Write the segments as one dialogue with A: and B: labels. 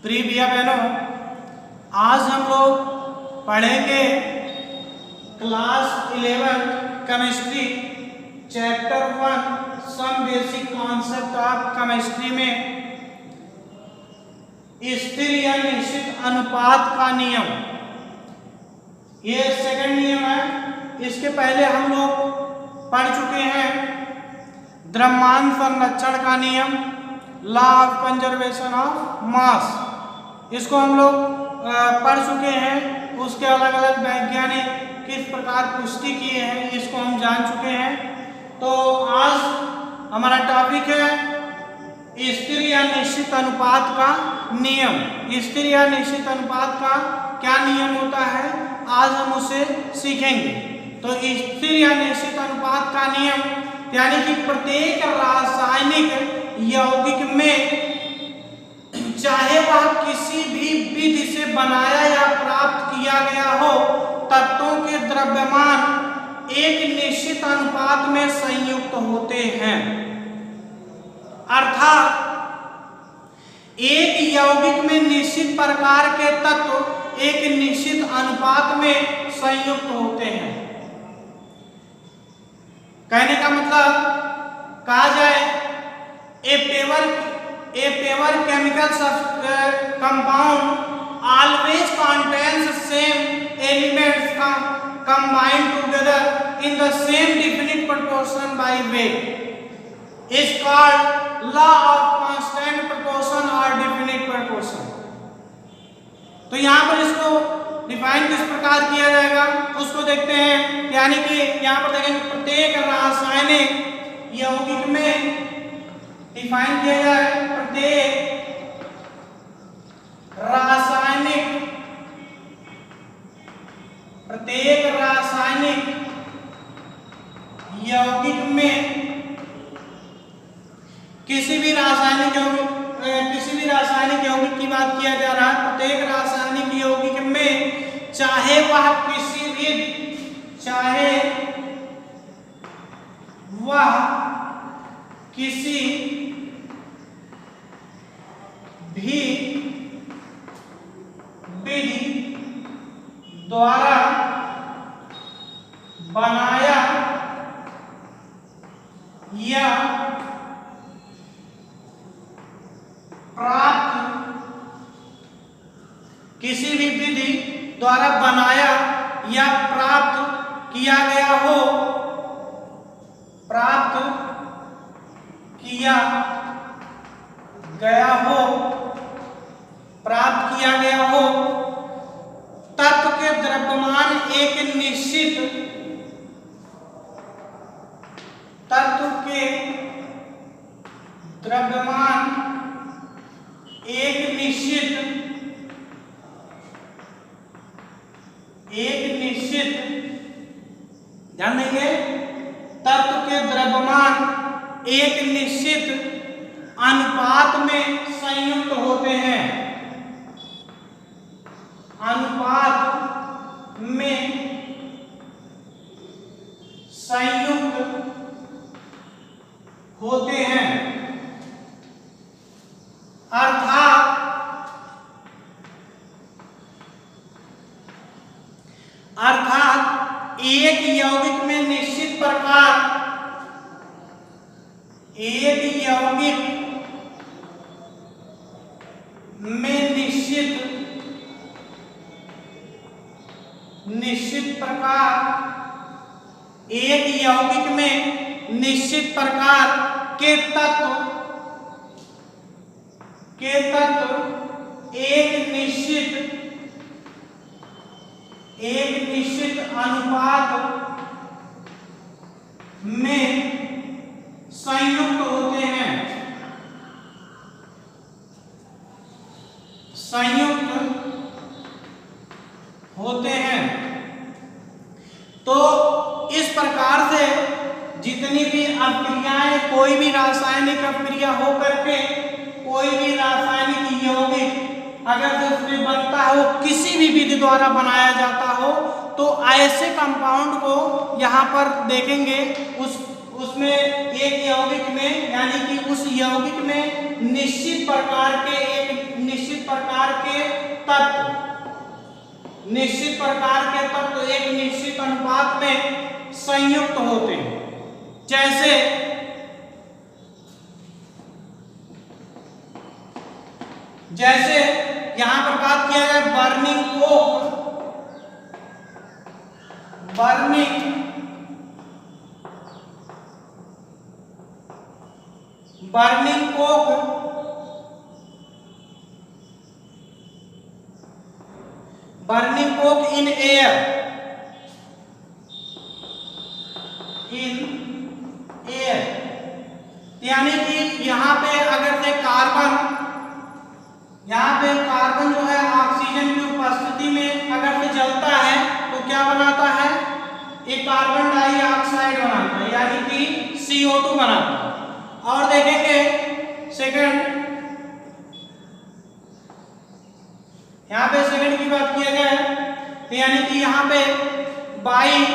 A: प्रिय भैया बहनों, आज हम लोग पढ़ेंगे class 11 chemistry chapter 1 some basic concept of chemistry में स्थिर या निश्चित अनुपात का नियम। ये सेकंड नियम है। इसके पहले हम लोग पढ़ चुके हैं द्रव्यमान संरक्षण का नियम, law of conservation of mass. इसको हम लोग पढ़ चुके हैं। उसके अलग अलग वैज्ञानिक किस प्रकार पुष्टि किए हैं इसको हम जान चुके हैं। तो आज हमारा टॉपिक है स्थिर या निश्चित अनुपात का नियम। स्थिर या निश्चित अनुपात का क्या नियम होता है, आज हम उसे सीखेंगे। तो स्थिर या निश्चित अनुपात का नियम यानी कि प्रत्येक रासायनिक यौगिक में चाहे वह किसी भी विधि से बनाया या प्राप्त किया गया हो, तत्वों के द्रव्यमान एक निश्चित अनुपात में संयुक्त होते हैं। अर्थात एक यौगिक में निश्चित प्रकार के तत्व एक निश्चित अनुपात में संयुक्त होते हैं। कहने का मतलब कहा जाए a pure chemical compound always contains same elements combined together in the same definite proportion by weight is called law of constant proportion or definite proportion। तो यहाँ पर इसको डिफाइन किस प्रकार किया जाएगा उसको देखते हैं। यानी कि यहाँ पर देखेंगे प्रत्येक रासायनिक यौगिक में डिफाइन किया जाए प्रत्येक रासायनिक यौगिक में किसी भी रासायनिक यौगिक की बात किया जा रहा है। प्रत्येक रासायनिक यौगिक में चाहे वह किसी भी विधि द्वारा बनाया या प्राप्त किसी भी विधि द्वारा बनाया या प्राप्त किया गया हो, तत्व के द्रव्यमान एक निश्चित ध्यान देंगे, तत्व के द्रव्यमान एक निश्चित अनुपात में संयुक्त होते हैं। अनुपात में संयुक्त होते हैं। अर्थात एक यौगिक में निश्चित प्रकार के तत्व एक निश्चित अनुपात में संयुक्त होते हैं। तो इस प्रकार से जितनी भी अपक्रियाएं, कोई भी रासायनिक अपक्रिया हो करके कोई भी रासायनिक यौगिक अगर उसमें बनता हो, किसी भी विधि द्वारा बनाया जाता हो, तो ऐसे कंपाउंड को यहाँ पर देखेंगे। उसमें एक यौगिक में यानी कि उस यौगिक में निश्चित प्रकार के तत्व एक निश्चित अनुपात में संयुक्त होते हैं। जैसे यहां पर बात किया जाए बर्निंग कोक इन एयर यानी कि यहां पे अगर से कार्बन जो है ऑक्सीजन की उपस्थिति में अगर से जलता है तो क्या बनाता है, एक कार्बन डाइऑक्साइड बनाता है यानी कि CO2 बनाता है। और देखेंगे सेकंड, यहाँ पे सेकंड की बात किया गया है तो यानी कि यहाँ पे by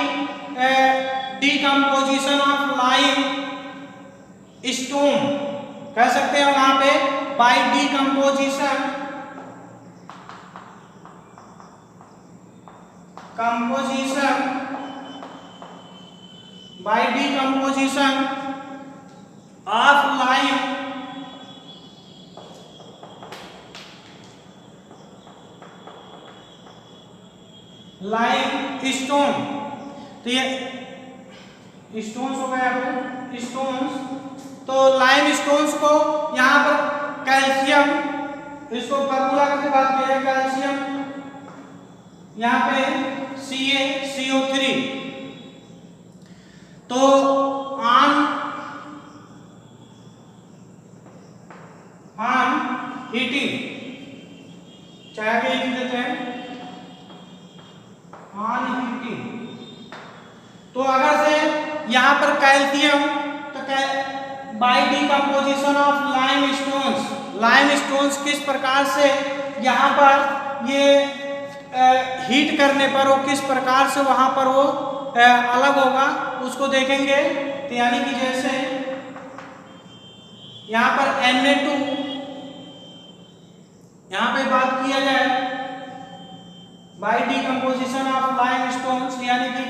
A: decomposition of lime stone कह सकते हैं, वहां पे by decomposition of lime stone, तो ये स्टोन्स हो गए आपके स्टोन्स, तो लाइम स्टोन्स को यहाँ पर कैल्शियम, इसको फार्मूला करके बात किया है कैल्शियम, यहाँ पे CaCO3, तो ऑन हीटिंग चाहे भी लिख देते हैं ऑन हीटिंग, तो अगर से यहाँ पर कैल्शियम तो by decomposition of lime stones किस प्रकार से यहाँ पर ये हीट करने पर वो किस प्रकार से वहां पर वो अलग होगा उसको देखेंगे। तो यानी कि जैसे यहाँ पर Na2 यहाँ पे बात किया जाए by decomposition of lime stones यानी कि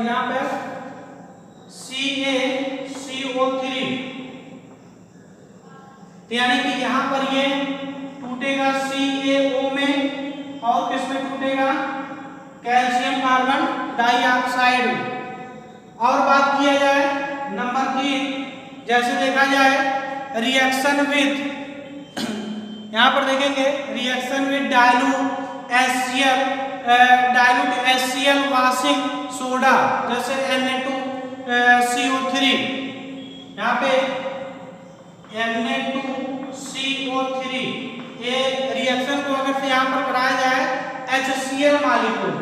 A: यहाँ पे CaCO3, तो यानी कि यहाँ पर ये टूटेगा CaO में और किसमें टूटेगा, कैल्शियम कार्बन डाइऑक्साइड। और बात किया जाए नंबर 3, जैसे देखा जाए रिएक्शन विद, यहाँ पर देखेंगे reaction with dilute HCl washing soda जैसे Na2CO3, यहाँ पे Na2CO3 ये रिएक्शन को अगर से यहाँ पर कराया जाए HCl मॉलिक्यूल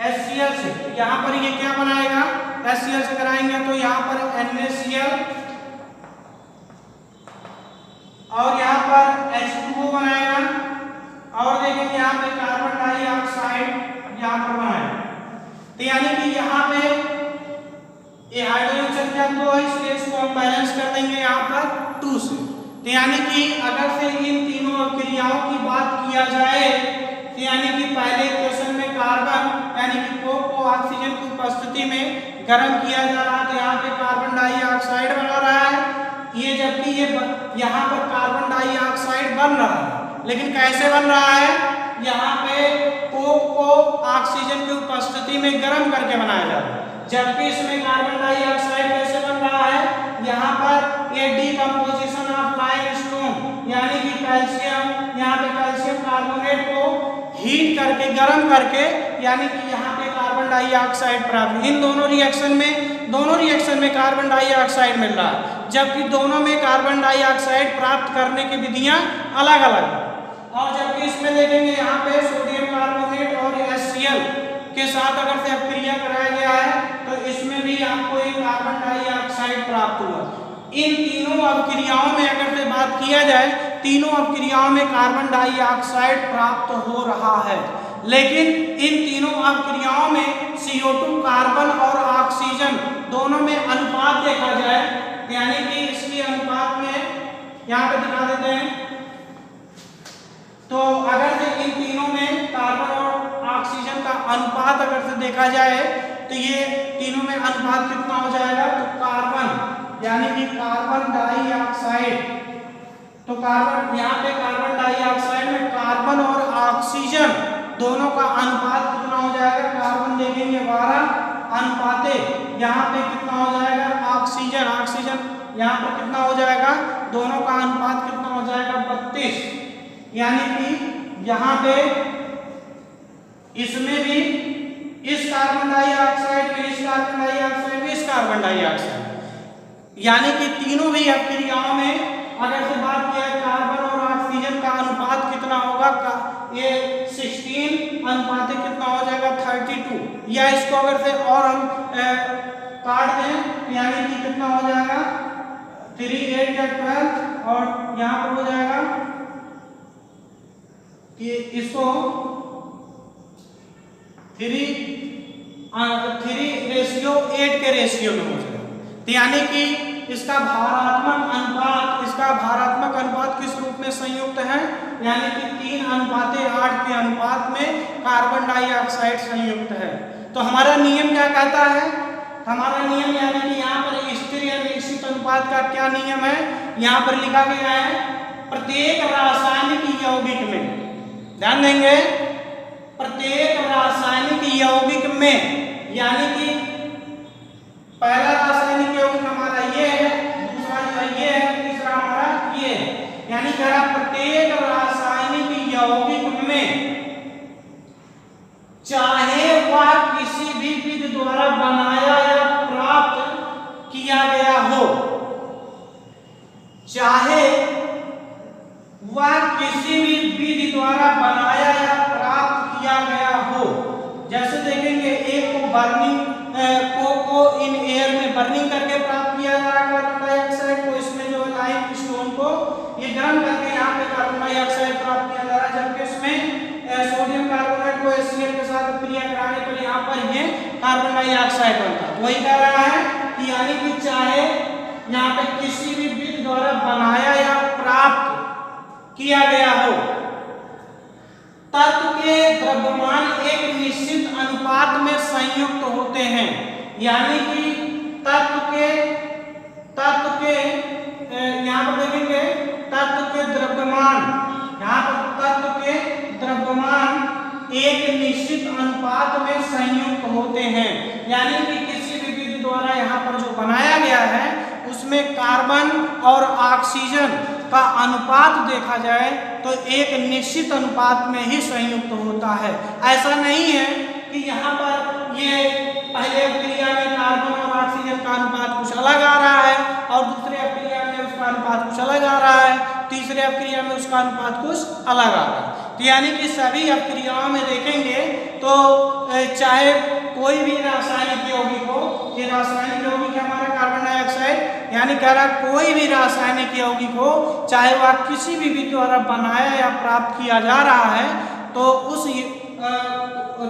A: HCl से, यहाँ पर ये क्या बनाएगा, HCl से कराएंगे तो यहाँ पर NaCl और यहाँ पर H2O बनाएगा और देखेंगे यहाँ पे कार्बन डाइऑक्साइड यहाँ पर बनाएगा। तो यानी कि यहाँ पे ये हाइड्रोजन संख्या 2 है इसलिए इसको हम बैलेंस कर देंगे यहाँ पर 2 से। तो यानी कि अगर से इन तीनों अभिक्रियाओं की बात किया जाए तो यानी कि पहले इक्वेशन में कार्बन यानी कि कोक को ऑक्सीजन की उपस्थिति में गर्म किया जा रहा है तो यहाँ पे कार्बन डाइऑक्साइड बना रहा है, ये जबकि ये यहाँ पर कार्बन डाइऑक्साइड बन रहा है, लेकिन कैसे बन रहा है, यहाँ पे कोक को ऑक्सीजन की उपस्थिति में गर्म करके बनाया जा रहा है, जबकि इसमें कार्बन डाइऑक्साइड कैसे बन रहा है, यहाँ पर ये डिकम्पोजिशन ऑफ लाइम स्टोन यानी कि कैल्शियम, यहाँ पे कैल्शियम कार्बोनेट को हीट करके गर्म करके यानी कि यहाँ पे कार्बन डाइऑक्साइड प्राप्त, इन दोनों रिएक्शन में कार्बन डाइऑक्साइड मिल रहा है, जबकि दोनों में कार्बन डाइऑक्साइड प्राप्त करने की विधियां अलग अलग है। और जबकि इसमें देखेंगे यहाँ पे सोडियम कार्बोनेट और HCl के साथ अगर से अपक्रिया कराया गया है तो इसमें भी आपको एक कार्बन डाइऑक्साइड प्राप्त हुआ। इन तीनों अपक्रियाओं में अगर से बात किया जाए, तीनों अपक्रियाओं में कार्बन डाइऑक्साइड प्राप्त हो रहा है, लेकिन इन तीनों अपक्रियाओं में CO2 कार्बन और ऑक्सीजन दोनों में अनुपात देखा जाए, यानी कि इसके अनुपात में यहाँ पे दिखा देते हैं देखा जाए तो ये तीनों में अनुपात कितना हो जाएगा, तो कार्बन यानी कि कार्बन डाइऑक्साइड, तो कार्बन यहाँ पे कार्बन डाइऑक्साइड में कार्बन और ऑक्सीजन दोनों का अनुपात कितना हो जाएगा, कार्बन देखेंगे 12 अनुपाते यहाँ पे कितना हो जाएगा ऑक्सीजन, ऑक्सीजन यहाँ पर कितना हो जाएगा, दोनों का अनुपात कितना हो जाएगा 32, यानी कि यहाँ पे इसमें भी इस कार्बन डाइऑक्साइड में, इस कार्बन डाइऑक्साइड में, इस कार्बन डाइऑक्साइड, यानी कि तीनों भी अभिक्रियाओं में अगर से बात किया कार्बन और ऑक्सीजन का अनुपात कितना होगा, ये 16 अनुपात कितना हो जाएगा 32, या इसको अगर से और हम काट दें यानी कि कितना हो जाएगा 3 8 या 12, और यहाँ पर हो जाएगा कि इसको 3:8 के रेशियो में हो जाएगा, तो यानी कि इसका भारात्मक अनुपात किस रूप में संयुक्त है, यानी कि 3:8 के अनुपात में कार्बन डाइऑक्साइड संयुक्त है। तो हमारा नियम क्या कहता है, हमारा नियम यानी कि यहाँ पर स्थिर या निश्चित अनुपात का क्या नियम है, यहाँ पर लिखा गया है प्रत्येक रासायनिक यौगिक में, ध्यान देंगे, प्रत्येक रासायनिक यौगिक में, यानी कि पहला रासायनिक यौगिक हमारा ये है, दूसरा जो है ये है, तीसरा हमारा ये है, यानी कि प्रत्येक रासायनिक यौगिक में चाहे वह किसी भी विधि द्वारा बनाया या प्राप्त किया गया हो, चाहे वह किसी भी विधि द्वारा बनाया या प्राप्त किया गया हो, जैसे देखेंगे एक को बर्निंग को इन एयर में बर्निंग करके प्राप्त किया जा रहा है कार्बन डाइऑक्साइड को, इसमें जो लाइम स्टोन को ये गर्म करके यहाँ पे कार्बन डाइऑक्साइड प्राप्त किया जा रहा है, जबकि इसमें सोडियम कार्बोनेट को HCl के साथ क्रिया कराने पर यहाँ पर ये कार्बन डाइऑक्साइड बनता है। वही कह रहा है कि यानी कि चाहे यहाँ पे किसी भी विधि द्वारा बनाया या प्राप्त किया गया हो, तत्व के द्रव्यमान एक निश्चित अनुपात में संयुक्त होते हैं, यानी कि तत्व के यहाँ पर देखेंगे तत्व के द्रव्यमान, यहाँ पर तत्व के द्रव्यमान एक निश्चित अनुपात में संयुक्त होते हैं, यानी कि किसी भी विधि द्वारा यहाँ पर जो बनाया गया है उसमें कार्बन और ऑक्सीजन का अनुपात देखा जाए तो एक निश्चित अनुपात में ही संयुक्त होता है। ऐसा नहीं है कि यहाँ पर ये पहले अभिक्रिया में कार्बन और ऑक्सीजन का अनुपात कुछ अलग आ रहा है और दूसरे अभिक्रिया में उसका अनुपात कुछ अलग आ रहा है, तीसरे अभिक्रिया में उसका अनुपात कुछ अलग आ रहा है। तो यानी कि सभी अभिक्रियाओं में देखेंगे तो चाहे कोई भी रासायनिक यौगिक हो, ये रासायनिक यौगिक हमारा कार्बन डाइऑक्साइड, यानी कह रहा कोई भी रासायनिक यौगिक हो, चाहे वह किसी भी विधि द्वारा बनाया या प्राप्त किया जा रहा है, तो उस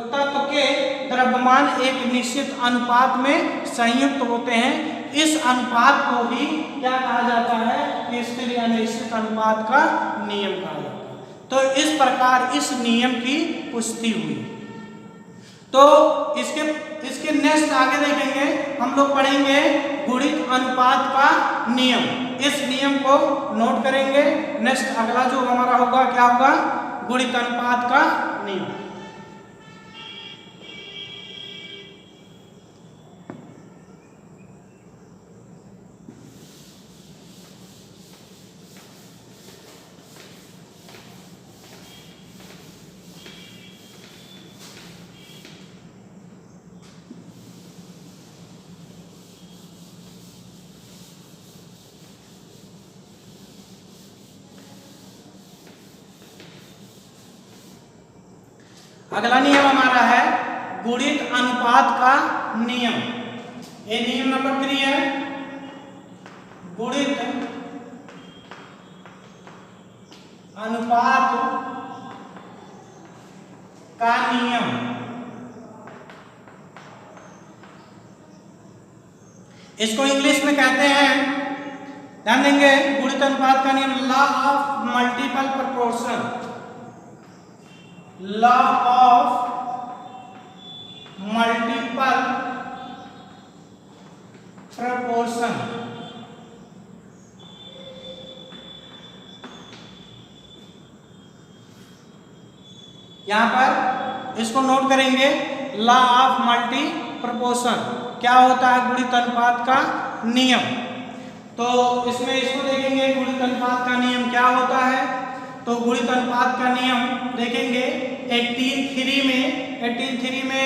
A: तत्व के द्रव्यमान एक निश्चित अनुपात में संयुक्त होते हैं। इस अनुपात को ही क्या कहा जाता है, स्थिर या निश्चित अनुपात का नियम कहा जाता है। तो इस प्रकार इस नियम की पुष्टि हुई। तो इसके नेक्स्ट आगे देखेंगे हम लोग पढ़ेंगे गुणित अनुपात का नियम। इस नियम को नोट करेंगे। नेक्स्ट अगला जो हमारा होगा क्या होगा, गुणित अनुपात का नियम। अगला नियम हमारा है गुणित अनुपात का नियम। ये नियम नंबर 3 है, गुणित अनुपात का नियम। इसको इंग्लिश में कहते हैं, ध्यान देंगे, गुणित अनुपात का नियम, law of multiple proportion. Law of multiple proportion. यहां पर इसको नोट करेंगे, लॉ ऑफ मल्टी प्रपोर्शन क्या होता है, गुणित अनुपात का नियम। तो इसमें इसको देखेंगे गुणित अनुपात का नियम क्या होता है। तो गुणित अनुपात का नियम देखेंगे 1803 में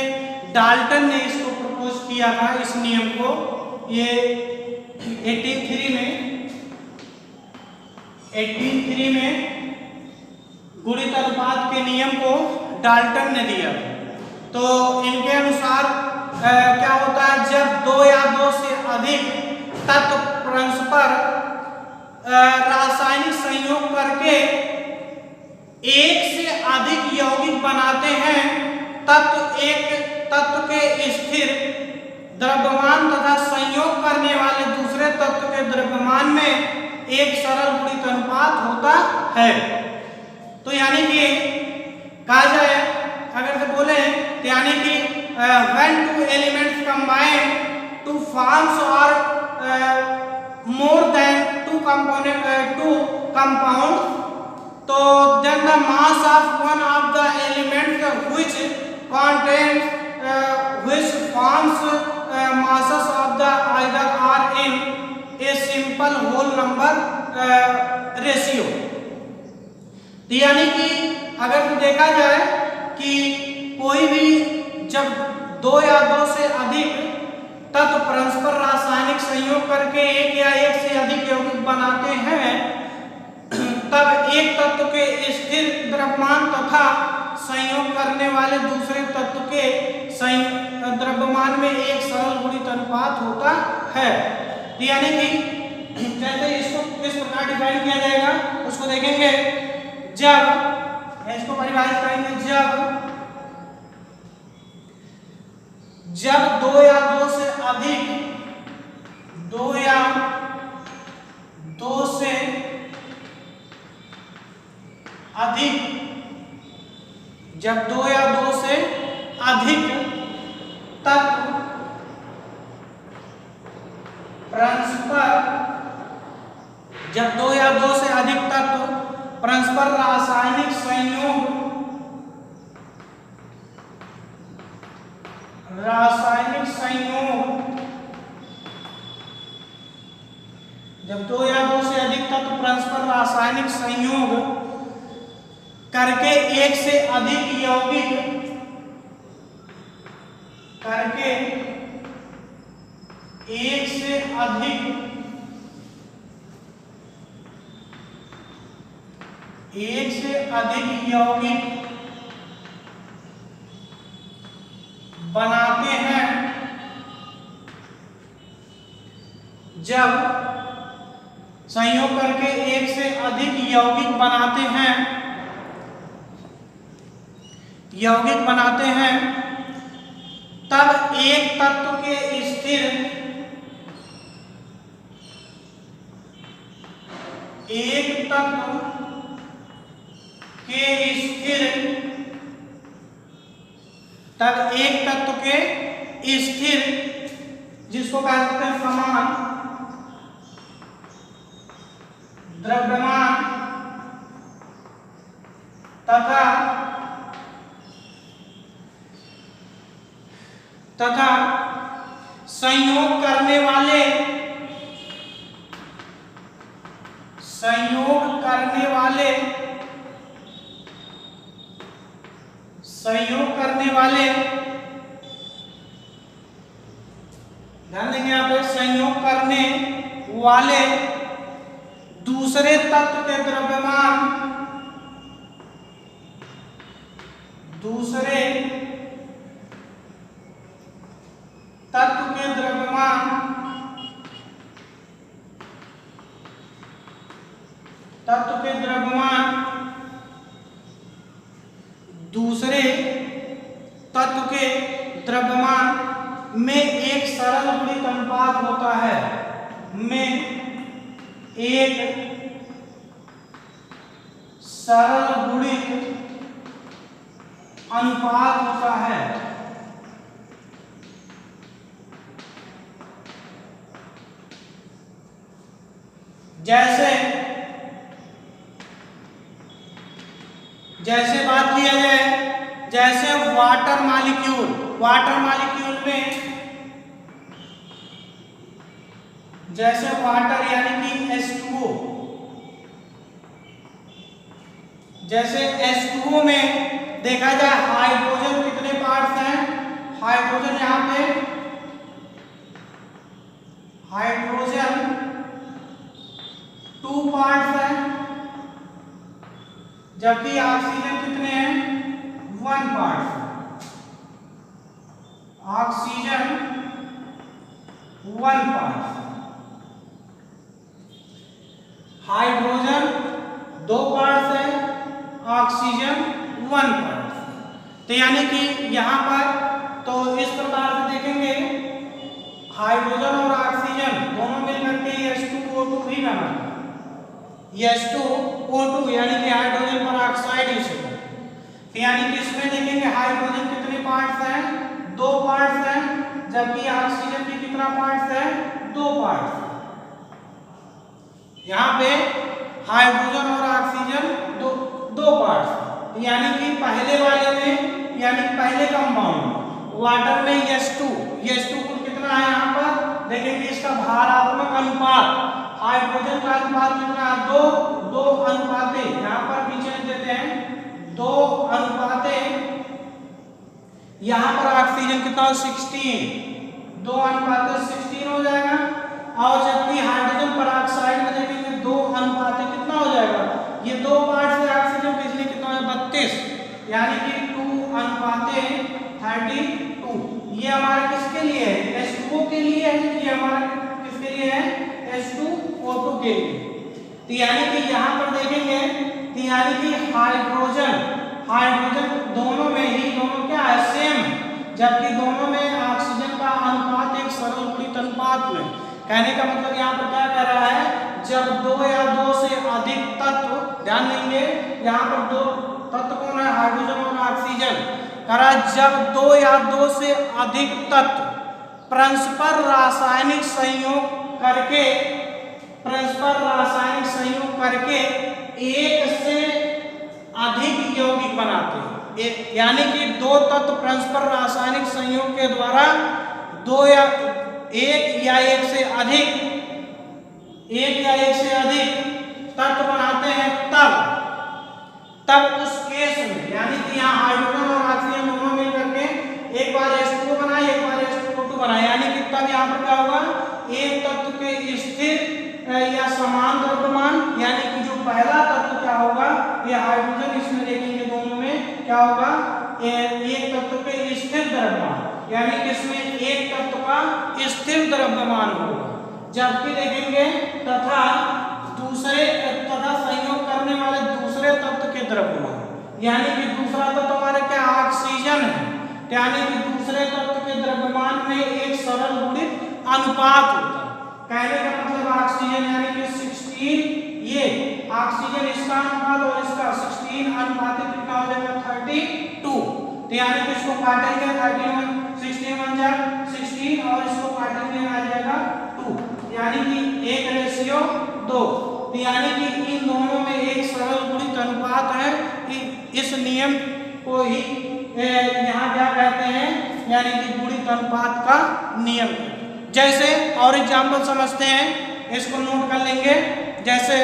A: डाल्टन ने इसको प्रपोज किया था, इस नियम को। ये 1803 में गुणित अनुपात के नियम को डाल्टन ने दिया। तो इनके अनुसार क्या होता है, जब दो या दो से अधिक तत्व परस्पर रासायनिक संयोग करके एक से अधिक यौगिक बनाते हैं, तत्व के स्थिर द्रव्यमान तथा संयोग करने वाले दूसरे तत्व के द्रव्यमान में एक सरल गुणित अनुपात होता है। तो यानी कि कहा जाए, अगर से बोले तो यानी कि when two elements combine to forms or more than two compounds, तो then the mass of one of the elements which contains which forms masses of the either are in a simple whole number ratio। तो यानी कि अगर देखा जाए कि कोई भी जब दो या दो से अधिक तत्व परस्पर रासायनिक संयोग करके एक या एक से अधिक यौगिक बनाते हैं, तब एक तत्व के स्थिर द्रव्यमान तथा संयोग करने वाले दूसरे तत्व के द्रव्यमान में एक सरल गुणित अनुपात होता है। यानी कि जैसे इसको किस प्रकार डिफाइन किया जाएगा उसको देखेंगे। जब इसको परिभाषित करेंगे, जब दो या दो से अधिक तत्व परस्पर रासायनिक संयोग जब दो या दो से अधिक तत्व परस्पर रासायनिक संयोग करके एक से अधिक यौगिक बनाते हैं, जब संयोग करके एक से अधिक यौगिक बनाते हैं, तब एक तत्व के स्थिर जिसको कह सकते हैं समान द्रव्यमान तथा संयोग करने वाले ध्यान देंगे यहाँ पे, संयोग करने वाले दूसरे तत्व के द्रव्यमान दूसरे तत्व के द्रव्यमान में एक सरल गुणित अनुपात होता है, जैसे बात किया जाए, जैसे वाटर मॉलिक्यूल में जैसे वाटर यानी कि H2O, जैसे H2O में देखा जाए हाइड्रोजन कितने पार्ट्स हैं, हाइड्रोजन यहाँ पे हाइड्रोजन 2 पार्ट्स हैं, जबकि ऑक्सीजन कितने हैं 1 part, oxygen 1 part, hydrogen 2 parts है, ऑक्सीजन 1 पार्ट। तो यानी कि यहाँ पर तो इस प्रकार से देखेंगे हाइड्रोजन और ऑक्सीजन दोनों मिलकर के H2O2 भी बनाते हैं, H2O2 यानी कि हाइड्रोजन पर ऑक्साइड इसे, यानी कि इसमें देखेंगे हाइड्रोजन कितने पार्ट्स हैं 2 पार्ट्स हैं, जबकि ऑक्सीजन के कितना पार्ट्स है 2 पार्ट्स। यहाँ पे हाइड्रोजन और ऑक्सीजन दो पार्ट्स, यानी कि पहले वाले में यानी पहले कंपाउंड वाटर में H2 कुल कितना है यहाँ पर देखेंगे, इसका भारात्मक अनुपात हाइड्रोजन का अनुपात कितना है 2 अनुपाते, यहाँ पर पीछे देते हैं 2 अनुपाते, यहाँ पर ऑक्सीजन कितना 16, 2 अनुपाते 16 हो जाएगा, और जबकि हाइड्रोजन पेरोक्साइड में देखेंगे 2 अनुपाते कितना हो जाएगा, ये 2 पार्ट से ऑक्सीजन के इसलिए कितना है 32, यानी कि 2 अनुपाते 32। ये हमारा किसके लिए है H2O के लिए है, ये हमारा किसके लिए है H2O2 के लिए। तो यानी कि यहाँ पर देखेंगे तो यानी कि हाइड्रोजन दोनों में ही दोनों क्या है सेम, जबकि दोनों में ऑक्सीजन का अनुपात एक सरल गुणित अनुपात में। कहने का मतलब यहाँ पर क्या कह रहा है, जब 2 या 2 से अधिक तत्व, ध्यान देंगे यहाँ पर 2 तत्व कौन है हाइड्रोजन और ऑक्सीजन, करा जब 2 या 2 से अधिक तत्व परस्पर रासायनिक संयोग करके एक से अधिक यौगिक बनाते हैं, यानी कि 2 तत्व परस्पर रासायनिक संयोग के द्वारा 2 या 1 या 1 से अधिक तत्व बनाते हैं, तब उस केस में यानी कि यहाँ हाइड्रोजन और ऑक्सीजन दोनों मिलकर के एक बार H2O बनाए एक बार H2O2 बनाए, यानी कि तब यहाँ पर क्या होगा एक तत्व के स्थिर या समान द्रव्यमान, यानी कि जो पहला तत्व क्या होगा ये हाइड्रोजन, इसमें देखेंगे दोनों में क्या होगा एक तत्व के स्थिर द्रव्यमान, यानी कि इसमें एक तत्व का स्थिर द्रव्यमान होगा, जबकि देखेंगे तथा संयोग करने वाले दूसरे तत्व के द्रव्यमान, यानी कि दूसरा तत्व हमारा क्या ऑक्सीजन है, यानी कि दूसरे तत्व के द्रव्यमान में एक सरल गुणित अनुपात होता है। कहने का मतलब ऑक्सीजन यानी कि 16, ये ऑक्सीजन इसका अनुपात और इसका 16 अनुपात कितना हो जाएगा 32। तो यानी कि इसको काटेंगे 31 16 और इसको काटेंगे आ जाएगा 2, यानी कि 1:2। तो यानी कि इन दोनों में एक सरल गुणित अनुपात है, इस नियम को ही यहाँ क्या कहते हैं, यानी कि गुणित अनुपात का नियम। जैसे और एग्जाम्पल समझते हैं, इसको नोट कर लेंगे। जैसे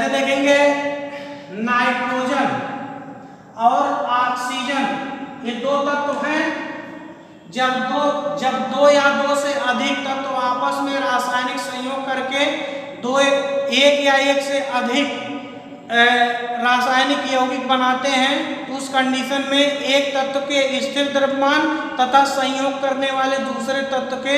A: देखेंगे नाइट्रोजन और ऑक्सीजन ये 2 तत्व हैं, जब दो या 2 से अधिक तत्व आपस में रासायनिक संयोग करके 1 या 1 से अधिक रासायनिक यौगिक बनाते हैं, तो उस कंडीशन में एक तत्व के स्थिर द्रव्यमान तथा संयोग करने वाले दूसरे तत्व के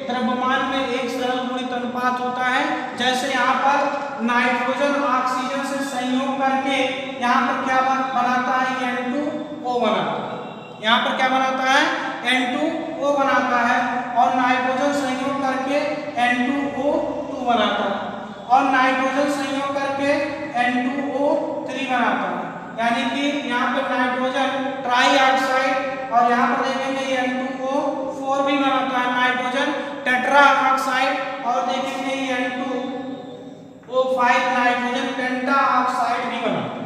A: द्रव्यमान में एक सरल गुणित अनुपात होता है। जैसे यहाँ पर नाइट्रोजन ऑक्सीजन से संयोग करके यहाँ पर क्या बनाता है N2O बनाता है, यहाँ पर क्या बनाता है N2O O बनाता है और नाइट्रोजन संयोग करके N2O2 बनाता है और नाइट्रोजन संयोग करके N2O3 बनाता है। यानी कि यहाँ पे नाइट्रोजन ट्राई ऑक्साइड और यहाँ पर देखेंगे ये N2O4 भी बनाता है, नाइट्रोजन टेट्रा ऑक्साइड और देखेंगे ये N2O5 नाइट्रोजन पेंटा ऑक्साइड भी बनाता है।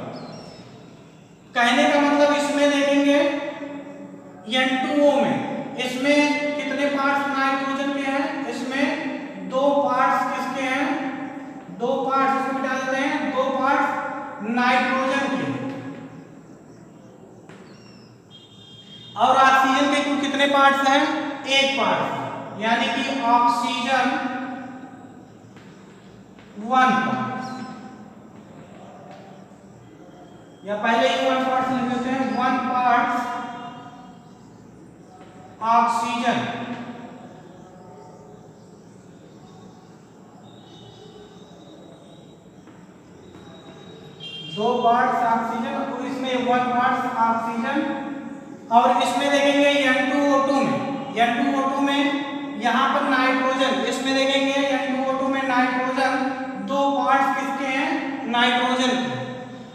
A: कहने का मतलब इसमें देखेंगे N2O में इसमें कितने पार्ट्स नाइट्रोजन के हैं, इसमें 2 पार्ट्स किसके हैं, 2 पार्ट्स इसमें डालते हैं, 2 पार्ट्स नाइट्रोजन के और ऑक्सीजन के कुल कितने पार्ट्स हैं, 1 पार्ट, यानी कि ऑक्सीजन 1 पार्ट या पहले ही 1 पार्ट लिख देते हैं, 1 पार्ट ऑक्सीजन दो पार्ट्स ऑक्सीजन तो इसमें 1 पार्ट ऑक्सीजन और इसमें देखेंगे N2O2 में यहाँ पर नाइट्रोजन, इसमें देखेंगे N2O2 में नाइट्रोजन 2 पार्ट्स किसके हैं, नाइट्रोजन के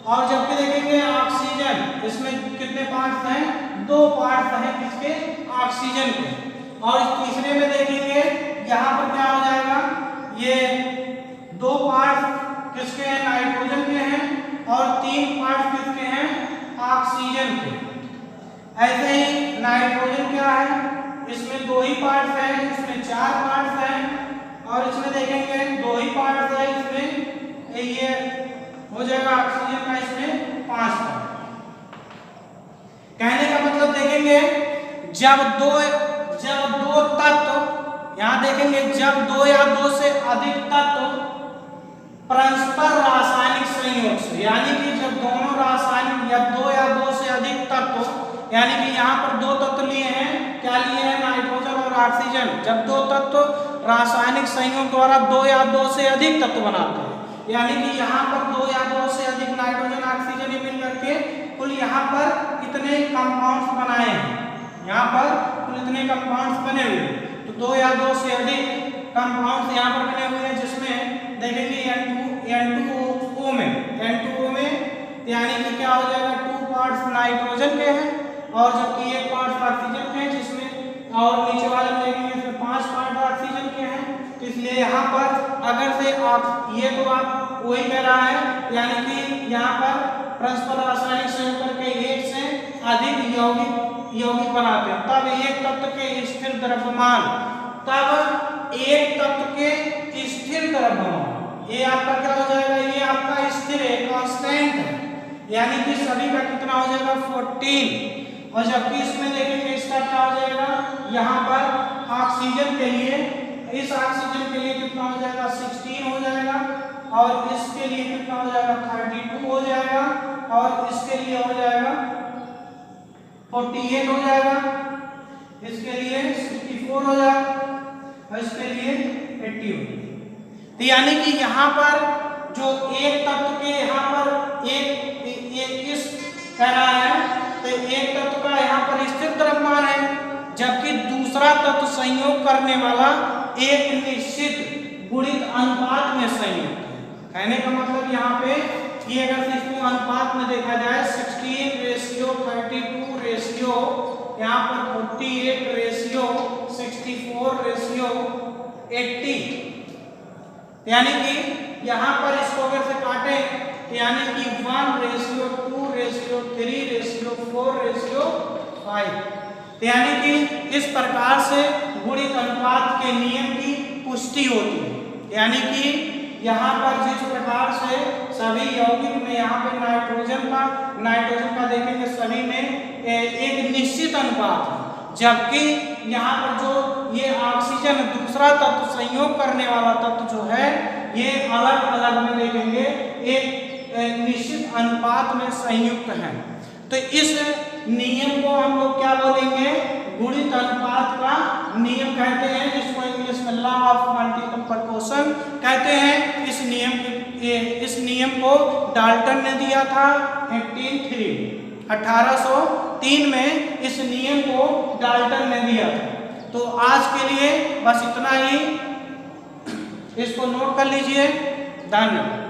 A: और जबकि देखेंगे ऑक्सीजन इसमें कितने पार्ट्स हैं, 2 पार्ट्स हैं किसके, ऑक्सीजन के और इस तीसरे में देखेंगे यहाँ पर क्या हो जाएगा, ये 2 पार्ट्स किसके हैं, नाइट्रोजन के हैं और 3 पार्ट्स किसके हैं, ऑक्सीजन के। ऐसे ही नाइट्रोजन क्या है, इसमें 2 ही पार्ट्स हैं, इसमें 4 पार्ट्स हैं और इसमें देखेंगे 2 ही पार्ट्स हैं, इसमें ये हो जाएगा ऑक्सीजन का इसमें 5 पार्ट। कहने का मतलब देखेंगे जब दो तत्व यहाँ देखेंगे जब 2 या 2 से अधिक तत्व परस्पर रासायनिक संयोग से, यानी कि जब दोनों रासायनिक या 2 या 2 से अधिक तत्व, यानी कि यहाँ पर 2 तत्व लिए हैं, क्या लिए हैं, नाइट्रोजन और ऑक्सीजन, जब 2 तत्व रासायनिक संयोग द्वारा 2 या 2 से अधिक तत्व बनाते हैं, यानी कि यहाँ पर 2 या 2 से अधिक नाइट्रोजन ऑक्सीजन मिल करके कुल यहाँ पर इतने कंपाउंड्स बनाए हैं, यहाँ पर कुल इतने कंपाउंड्स बने हुए हैं, तो 2 या 2 से अधिक कंपाउंड्स यहाँ पर बने हुए हैं जिसमें देखेंगे N2O में यानी कि क्या हो जाएगा, 2 पार्ट्स नाइट्रोजन के हैं और जबकि 1 पार्ट ऑक्सीजन के हैं, जिसमें और नीचे वाले में देखेंगे इसमें 5 पार्ट ऑक्सीजन के हैं। तो इसलिए यहाँ पर अगर से आप ये तो आप वही कह रहा है, यानी कि यहाँ पर परस्पर रासायनिक संयोग करके 1 से अधिक यौगिक बनाते हैं, तब एक तत्व के स्थिर द्रव्यमान, ये आपका क्या हो जाएगा, ये आपका स्थिर है, कांस्टेंट है, यानी कि सभी का कितना हो जाएगा 14 और जबकि इसमें देखेंगे इसका क्या हो जाएगा, यहाँ पर ऑक्सीजन के लिए, इस ऑक्सीजन के लिए कितना हो जाएगा 16 हो जाएगा और इसके लिए कितना हो जाएगा 32 हो जाएगा और इसके लिए हो जाएगा 48 हो जाएगा, इसके लिए 64 हो जाएगा और इसके लिए 80 हो जाएगा। तो यानी कि यहाँ पर जो एक तत्व के यहाँ पर एक इस कह रहा है, तो एक तत्व का यहाँ पर स्थिर द्रव्यमान है, जबकि दूसरा तत्व संयोग करने वाला एक निश्चित गुणित अनुपात में संयुक्त है। कहने का मतलब यहाँ पे ये अगर इसको अनुपात में देखा जाए 16:32 यहाँ पर 48:64:80, यानी कि यहाँ पर इसको अगर से काटे तो यानी कि 1:2:3:4:5, यानी कि इस प्रकार से गुणित अनुपात के नियम की पुष्टि होती है। यानी कि यहाँ पर जिस प्रकार से सभी यौगिक में यहाँ पे नाइट्रोजन का देखेंगे सभी में एक निश्चित अनुपात है, जबकि यहाँ पर जो ये ऑक्सीजन दूसरा तत्व संयोग करने वाला तत्व जो है ये अलग अलग में देखेंगे एक निश्चित अनुपात में संयुक्त है। तो इस नियम को हम लोग क्या बोलेंगे, गुणित अनुपात का नियम कहते हैं, जिसको इंग्लिश में लॉ ऑफ मल्टीपल प्रोपोर्शन कहते हैं। इस नियम को डाल्टन ने दिया था 1803 में इस नियम को डाल्टन ने दिया था। तो आज के लिए बस इतना ही, इसको नोट कर लीजिए। धन्यवाद।